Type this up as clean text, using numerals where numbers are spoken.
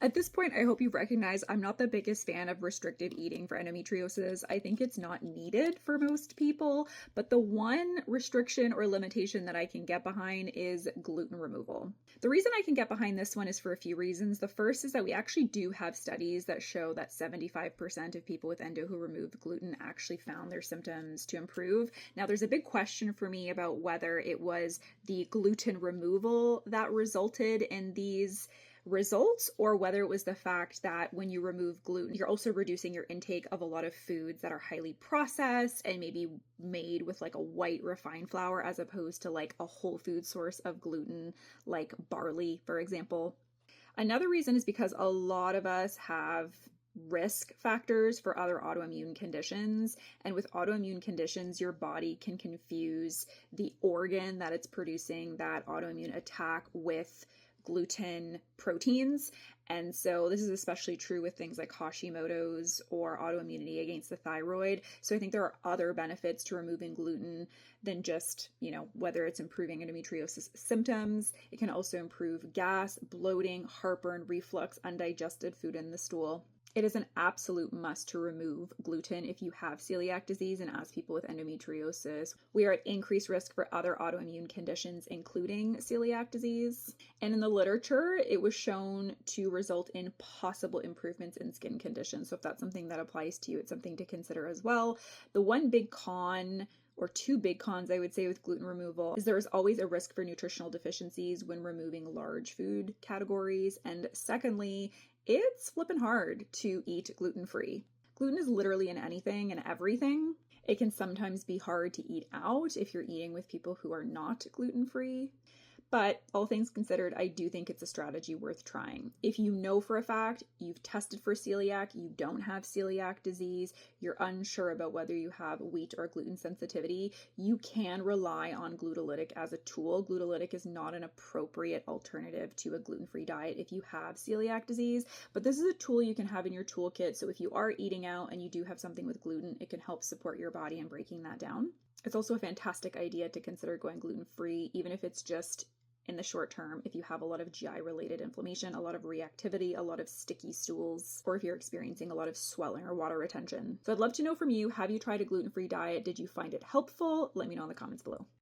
At this point, I hope you recognize I'm not the biggest fan of restrictive eating for endometriosis. I think it's not needed for most people, but the one restriction or limitation that I can get behind is gluten removal. The reason I can get behind this one is for a few reasons. The first is that we actually do have studies that show that 75% of people with endo who removed gluten actually found their symptoms to improve. Now, there's a big question for me about whether it was the gluten removal that resulted in these results or whether it was the fact that when you remove gluten, you're also reducing your intake of a lot of foods that are highly processed and maybe made with like a white refined flour as opposed to like a whole food source of gluten, like barley, for example. Another reason is because a lot of us have risk factors for other autoimmune conditions. And with autoimmune conditions, your body can confuse the organ that it's producing that autoimmune attack with gluten proteins. And so this is especially true with things like Hashimoto's or autoimmunity against the thyroid. So I think there are other benefits to removing gluten than just, whether it's improving endometriosis symptoms. It can also improve gas, bloating, heartburn, reflux, undigested food in the stool. It is an absolute must to remove gluten if you have celiac disease, and as people with endometriosis, we are at increased risk for other autoimmune conditions, including celiac disease. And in the literature, it was shown to result in possible improvements in skin conditions. So if that's something that applies to you, it's something to consider as well. The one big con, or two big cons, I would say, with gluten removal is there is always a risk for nutritional deficiencies when removing large food categories. And secondly, it's flippin' hard to eat gluten-free. Gluten is literally in anything and everything. It can sometimes be hard to eat out if you're eating with people who are not gluten-free. But all things considered, I do think it's a strategy worth trying. If you know for a fact you've tested for celiac, you don't have celiac disease, you're unsure about whether you have wheat or gluten sensitivity, you can rely on gluteolytic as a tool. Gluteolytic is not an appropriate alternative to a gluten-free diet if you have celiac disease, but this is a tool you can have in your toolkit. So if you are eating out and you do have something with gluten, it can help support your body in breaking that down. It's also a fantastic idea to consider going gluten-free, even if it's just in the short term, if you have a lot of GI related inflammation, a lot of reactivity, a lot of sticky stools, or if you're experiencing a lot of swelling or water retention. So I'd love to know from you, have you tried a gluten-free diet? Did you find it helpful? Let me know in the comments below.